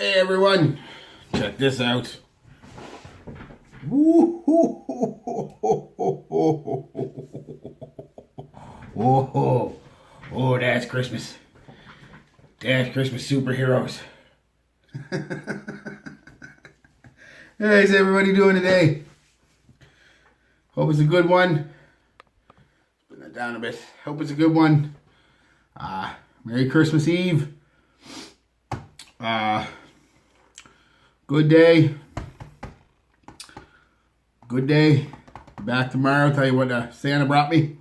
Hey everyone, check this out. Oh, oh, that's Christmas. That's Christmas superheroes. How's everybody doing today? Hope it's a good one. Put that down a bit. Hope it's a good one. Merry Christmas Eve. Good day. Good day. Back tomorrow. Tell you what Santa brought me.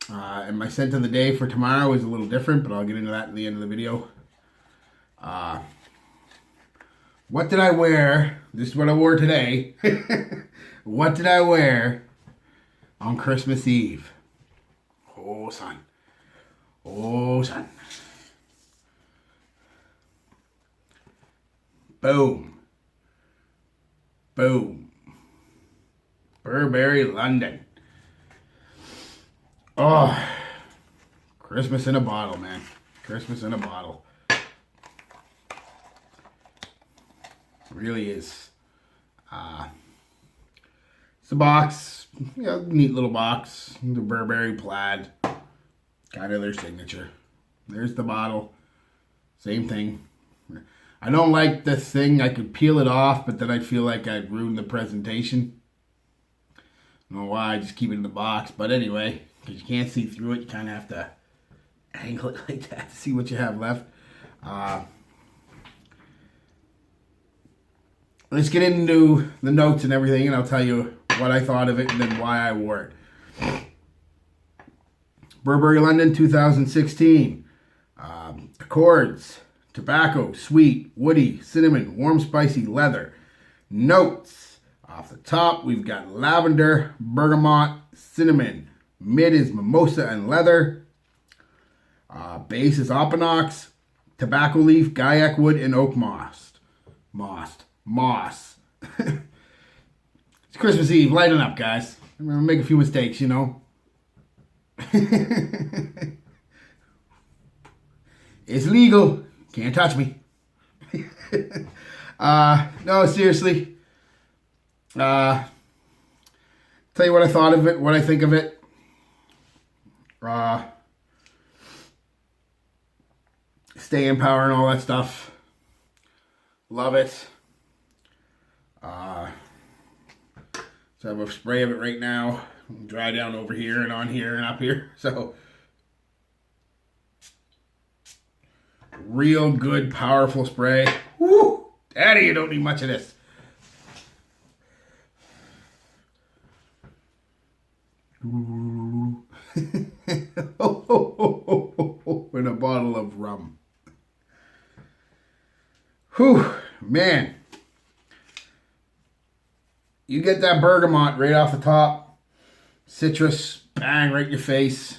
And my scent of the day for tomorrow is a little different, but I'll get into that at the end of the video. What did I wear? This is what I wore today. What did I wear on Christmas Eve? Oh, son. Oh, son. Boom. Boom. Burberry London. Oh, Christmas in a bottle, man. Christmas in a bottle. Really is. It's a box. Neat little box. The Burberry plaid. Kind of their signature. There's the bottle. Same thing. I don't like this thing. I could peel it off, but then I feel like I'd ruin the presentation. I don't know why. I just keep it in the box. But anyway, because you can't see through it, you kind of have to angle it like that to see what you have left. Let's get into the notes and everything, and I'll tell you what I thought of it and then why I wore it. Burberry London 2016. Accords. Tobacco, sweet, woody, cinnamon, warm, spicy, leather. Notes. Off the top, we've got lavender, bergamot, cinnamon. Mid is mimosa and leather. Base is opanox, tobacco leaf, gaiac wood, and oak moss. Moss. It's Christmas Eve. Lighten up, guys. I'm going to make a few mistakes, you know. It's legal. Can't touch me. No, seriously. Tell you what I thought of it, what I think of it. Stay in power and all that stuff. Love it. So I have a spray of it right now. Dry down over here and on here and up here. So real good, powerful spray. Woo! Daddy, you don't need much of this. And a bottle of rum. Whew, man. You get that bergamot right off the top. Citrus, bang, right in your face.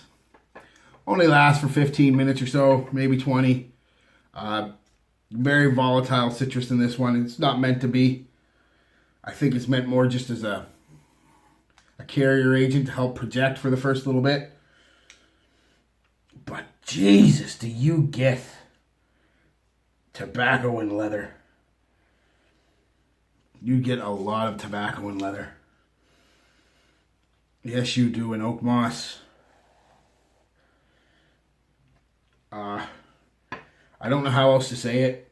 Only lasts for 15 minutes or so, maybe 20. Very volatile citrus in this one. It's not meant to be. I think it's meant more just as a carrier agent to help project for the first little bit. But Jesus, do you get tobacco and leather. You get a lot of tobacco and leather. Yes, you do, in oak moss. I don't know how else to say it.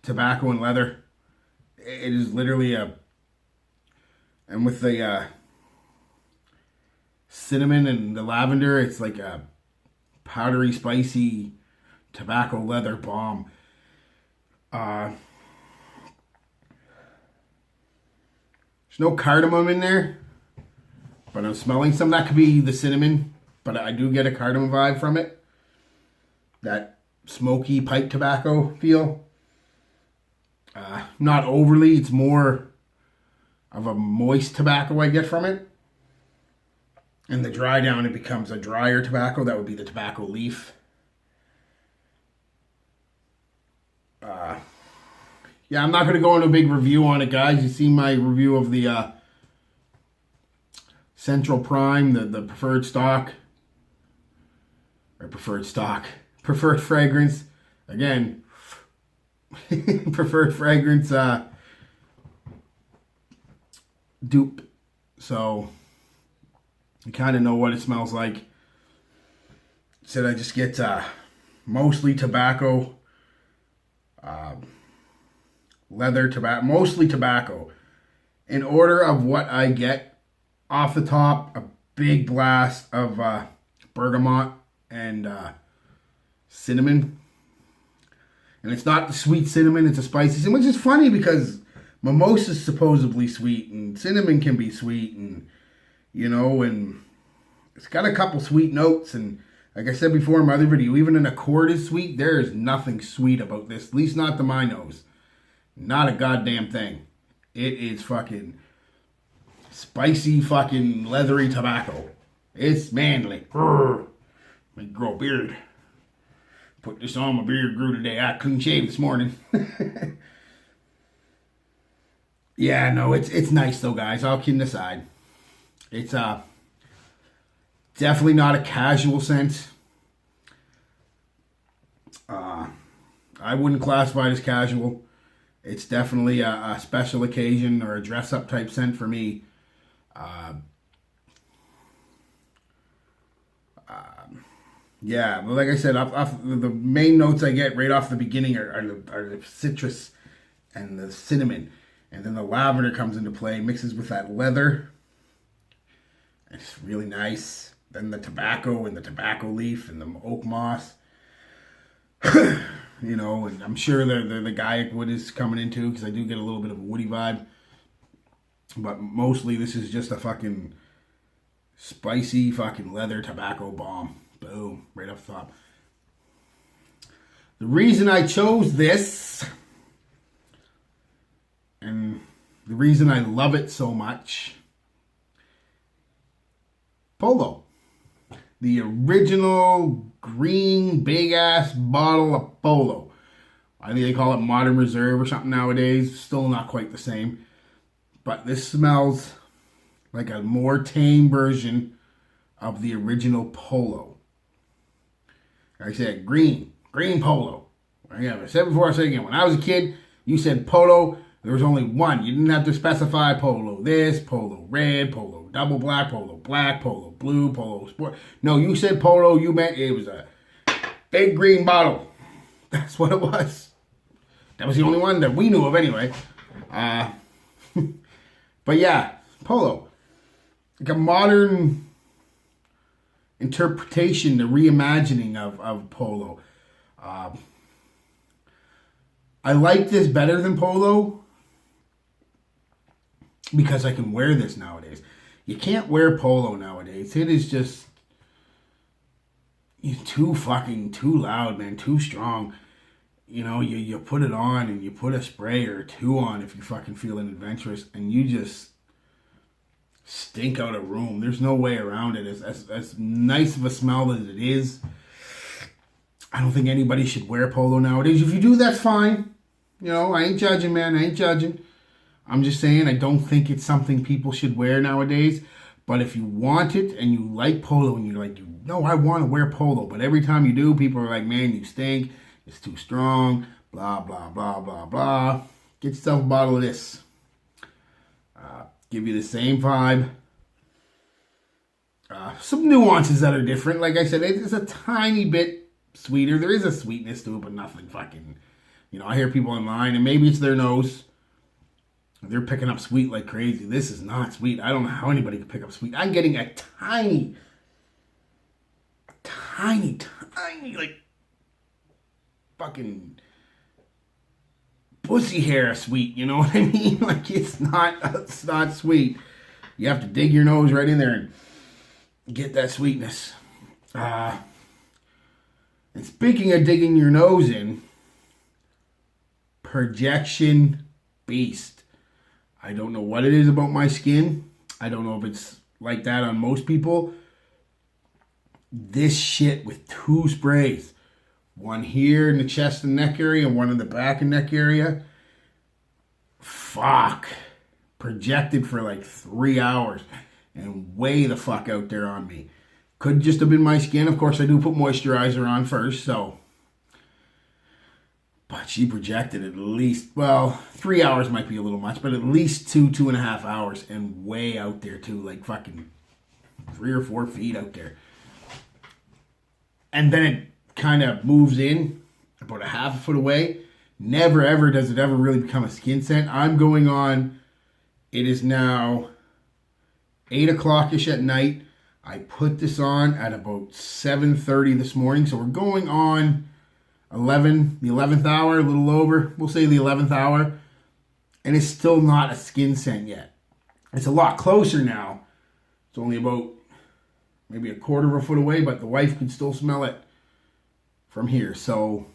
Tobacco and leather. It is literally and with the cinnamon and the lavender, it's like a powdery, spicy tobacco leather bomb. There's no cardamom in there, but I'm smelling some. That could be the cinnamon, but I do get a cardamom vibe from it. That smoky pipe tobacco feel. Not overly. It's more of a moist tobacco I get from it. And the dry down, it becomes a drier tobacco. That would be the tobacco leaf. Yeah, I'm not going to go into a big review on it, guys. You see my review of the Central Prime, the preferred stock. Or preferred stock. preferred fragrance. Again, preferred fragrance dupe. So you kind of know what it smells like. Said I just get mostly tobacco, leather tobacco, mostly tobacco. In order of what I get, off the top, a big blast of bergamot and cinnamon. And it's not the sweet cinnamon, it's a spicy cinnamon, which is funny because mimosa is supposedly sweet and cinnamon can be sweet, and you know, and it's got a couple sweet notes. And like I said before in my other video, even an accord is sweet. There is nothing sweet about this, at least not to my nose. Not a goddamn thing. It is fucking spicy, fucking leathery tobacco. It's manly. Let me grow a beard. Put this on, my beard grew today. I couldn't shave this morning. Yeah, no, it's nice though, guys. All kidding aside. It's definitely not a casual scent. I wouldn't classify it as casual. It's definitely a special occasion or a dress-up type scent for me. Yeah, but like I said, off the main notes I get right off the beginning are the citrus and the cinnamon. And then the lavender comes into play, mixes with that leather. It's really nice. Then the tobacco and the tobacco leaf and the oak moss. You know, and I'm sure the Gaiac wood is coming into, because I do get a little bit of a woody vibe. But mostly this is just a fucking spicy fucking leather tobacco bomb. Boom, right up top. The reason I chose this, and the reason I love it so much, Polo. The original green big ass bottle of Polo. I think they call it Modern Reserve or something nowadays. Still not quite the same. But this smells like a more tame version of the original Polo. Like I said, green Polo. I said before, I said again. When I was a kid, you said Polo. There was only one. You didn't have to specify Polo this, Polo red, Polo double black, Polo blue, Polo sport. No, you said Polo. You meant it was a big green bottle. That's what it was. That was the only one that we knew of anyway. But yeah, Polo. Like a modern interpretation, the reimagining of Polo. I like this better than Polo because I can wear this nowadays. You can't wear Polo nowadays. It is just too loud, man, too strong. You know, you put it on and you put a spray or two on if you're fucking feeling adventurous, and you just stink out a room. There's no way around it. As nice of a smell as it is, I don't think anybody should wear Polo nowadays. If you do, that's fine. You know, I ain't judging, man. I ain't judging. I'm just saying I don't think it's something people should wear nowadays. But if you want it and you like Polo and you're like, no, I want to wear Polo. But every time you do, people are like, man, you stink. It's too strong. Blah, blah, blah, blah, blah. Get yourself a bottle of this. Give you the same vibe. Some nuances that are different. Like I said, it's a tiny bit sweeter. There is a sweetness to it, but nothing fucking... You know, I hear people online, and maybe it's their nose. They're picking up sweet like crazy. This is not sweet. I don't know how anybody could pick up sweet. I'm getting a tiny, like, fucking pussy hair sweet. You know what I mean? Like, it's not sweet. You have to dig your nose right in there and get that sweetness. And speaking of digging your nose in, Projection Beast. I don't know what it is about my skin. I don't know if it's like that on most people. This shit with 2 sprays. One here in the chest and neck area, and one in the back and neck area. Fuck. Projected for like 3 hours. And way the fuck out there on me. Could just have been my skin. Of course, I do put moisturizer on first, so. But she projected at least, well, 3 hours might be a little much, but at least 2.5 hours, and way out there too, like fucking 3 or 4 feet out there. And then it kind of moves in about a half a foot away. Never ever does it ever really become a skin scent. I'm going on, it is now 8 o'clock-ish at night. I put this on at about 7:30 this morning. So we're going on the 11th hour, a little over. We'll say the 11th hour. And it's still not a skin scent yet. It's a lot closer now. It's only about maybe a quarter of a foot away, but the wife can still smell it from here. So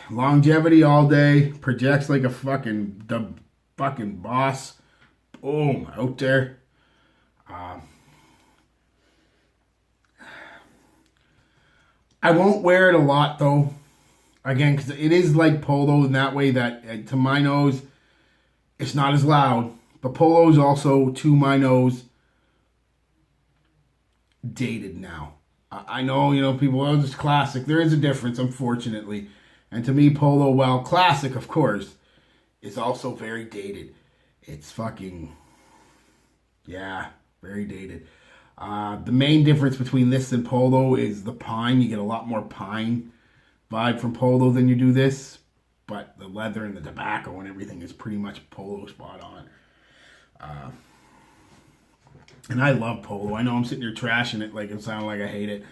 longevity all day. Projects like a fucking boss. Boom, out there. I won't wear it a lot though. Again, because it is like Polo in that way that to my nose, it's not as loud. But Polo is also, to my nose, dated now. I know, people, oh, it's classic. There is a difference, unfortunately. And to me, Polo, while classic, of course, is also very dated. It's fucking, yeah, very dated. The main difference between this and Polo is the pine. You get a lot more pine vibe from Polo than you do this. But the leather and the tobacco and everything is pretty much Polo spot on. And I love Polo. I know I'm sitting here trashing it like it sounds like I hate it.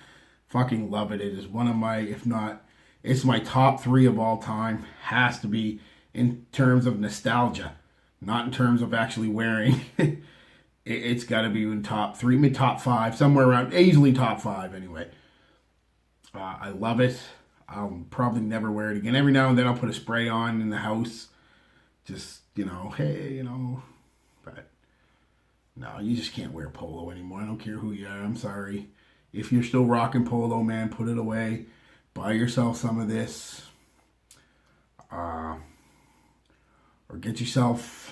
Fucking love it. It is one of my, if not, it's my top 3 of all time. Has to be in terms of nostalgia. Not in terms of actually wearing. It's got to be in top 3, maybe top 5, somewhere around, easily top 5 anyway. I love it. I'll probably never wear it again. Every now and then I'll put a spray on in the house. Just, hey, but no, you just can't wear Polo anymore. I don't care who you are. I'm sorry. If you're still rocking Polo, man, put it away. Buy yourself some of this. Or get yourself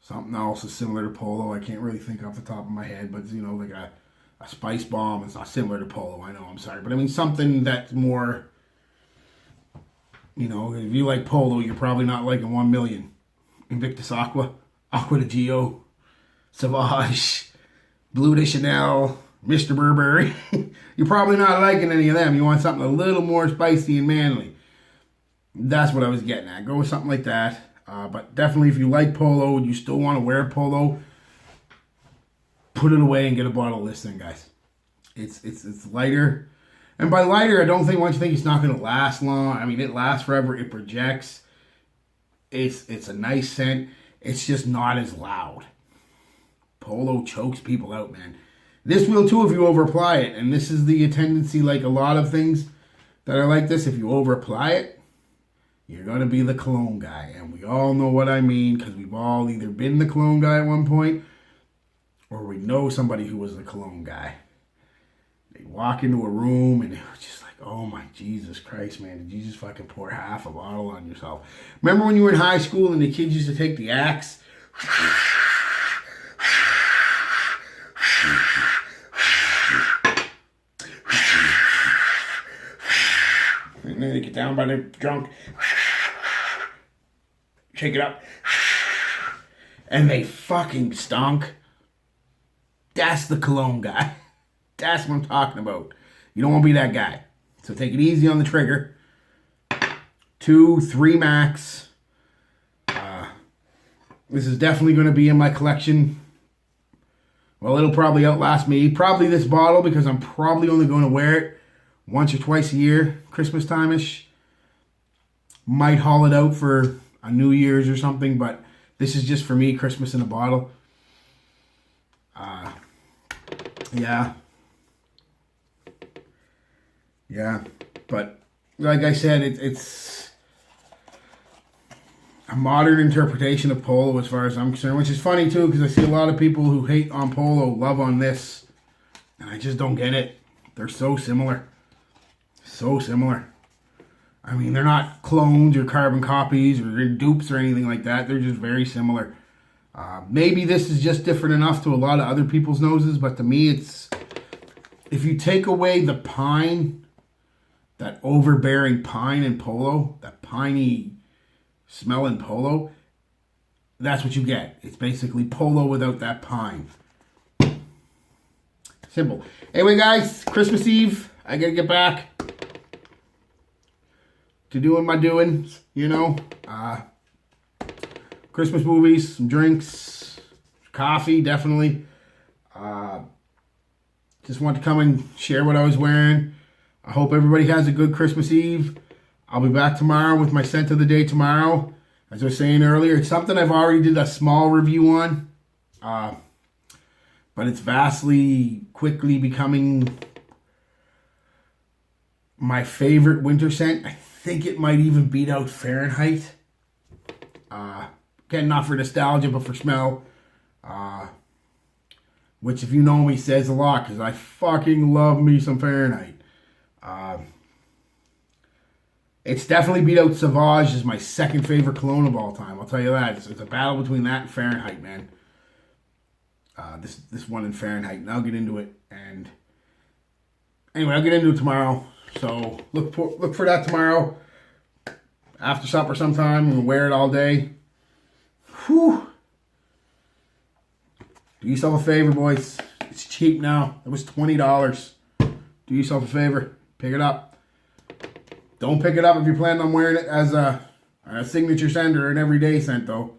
something else is similar to Polo. I can't really think off the top of my head, but like a Spice Bomb. It's not similar to Polo. I know, I'm sorry. But I mean something that's more, if you like Polo, you're probably not liking 1 million. Invictus Aqua, Aqua de Gio, Sauvage, Blue de Chanel, Mr. Burberry. You're probably not liking any of them. You want something a little more spicy and manly. That's what I was getting at. Go with something like that. But definitely if you like Polo and you still want to wear Polo, put it away and get a bottle of this thing, guys. It's lighter. And by lighter, I don't think once you think it's not going to last long. I mean, it lasts forever. It projects. It's a nice scent. It's just not as loud. Polo chokes people out, man. This will too if you over apply it. And this is the tendency, like a lot of things that are like this. If you over apply it, you're going to be the cologne guy. And we all know what I mean because we've all either been the cologne guy at one point or we know somebody who was the cologne guy. They walk into a room and they're just like, oh my Jesus Christ, man, did you just fucking pour half a bottle on yourself? Remember when you were in high school and the kids used to take the Axe? And then they get down by the drunk, shake it up, and they fucking stunk. That's the cologne guy. That's what I'm talking about. You don't want to be that guy. So take it easy on the trigger. 2, 3 max. This is definitely going to be in my collection. Well, it'll probably outlast me. Probably this bottle because I'm probably only going to wear it once or twice a year. Christmas time-ish. Might haul it out for a New Year's or something. But this is just for me. Christmas in a bottle. Yeah. Yeah, but like I said, it's a modern interpretation of Polo as far as I'm concerned, which is funny too because I see a lot of people who hate on Polo love on this, and I just don't get it. They're so similar. So similar. I mean, they're not clones or carbon copies or dupes or anything like that. They're just very similar. Maybe this is just different enough to a lot of other people's noses, but to me it's, if you take away the pine, that overbearing pine in Polo, that piney smell in Polo, that's what you get. It's basically Polo without that pine. Simple. Anyway, guys, Christmas Eve, I gotta get back to doing my doings, you know. Christmas movies, some drinks, coffee, definitely. Just want to come and share what I was wearing. I hope everybody has a good Christmas Eve. I'll be back tomorrow with my scent of the day tomorrow. As I was saying earlier, it's something I've already did a small review on. But it's quickly becoming my favorite winter scent. I think it might even beat out Fahrenheit. Again, not for nostalgia, but for smell. Which, if you know me, says a lot, because I fucking love me some Fahrenheit. It's definitely beat out Sauvage as my second favorite cologne of all time. I'll tell you that. It's a battle between that and Fahrenheit, man. This one in Fahrenheit, and I'll get into it. And anyway, I'll get into it tomorrow. So look for that tomorrow after supper sometime. I'm gonna wear it all day. Whew. Do yourself a favor, boys. It's cheap now. It was $20. Do yourself a favor. Pick it up. Don't pick it up if you're planning on wearing it as a signature scent or an everyday scent, though.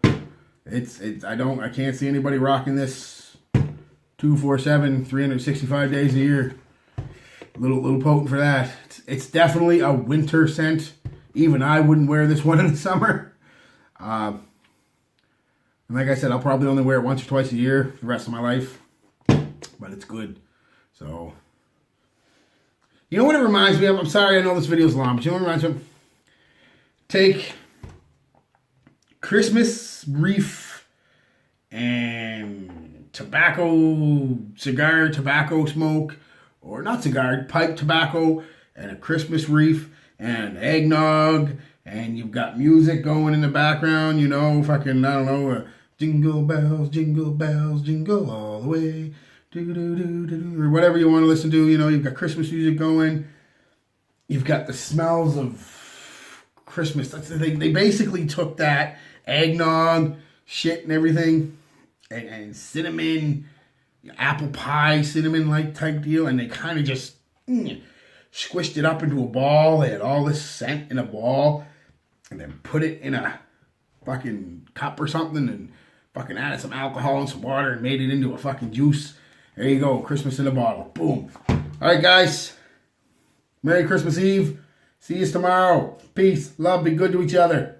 I can't see anybody rocking this 247, 365 days a year. Little potent for that. It's definitely a winter scent. Even I wouldn't wear this one in the summer. And like I said, I'll probably only wear it once or twice a year for the rest of my life. But it's good. So, you know what it reminds me of? I'm sorry, I know this video's long, but you know what it reminds me of? Take Christmas wreath and cigar tobacco smoke, or not cigar, pipe tobacco, and a Christmas wreath and eggnog, and you've got music going in the background, you know, fucking, I don't know, jingle bells, jingle all the way, do-do-do-do-do, or whatever you want to listen to, you know, you've got Christmas music going, you've got the smells of Christmas. That's the thing. They basically took that eggnog shit and everything, and cinnamon, apple pie, cinnamon-like type deal, and they kind of just squished it up into a ball. They had all this scent in a ball, and then put it in a fucking cup or something, and fucking added some alcohol and some water and made it into a fucking juice. There you go, Christmas in a bottle. Boom. All right, guys. Merry Christmas Eve. See you tomorrow. Peace. Love. Be good to each other.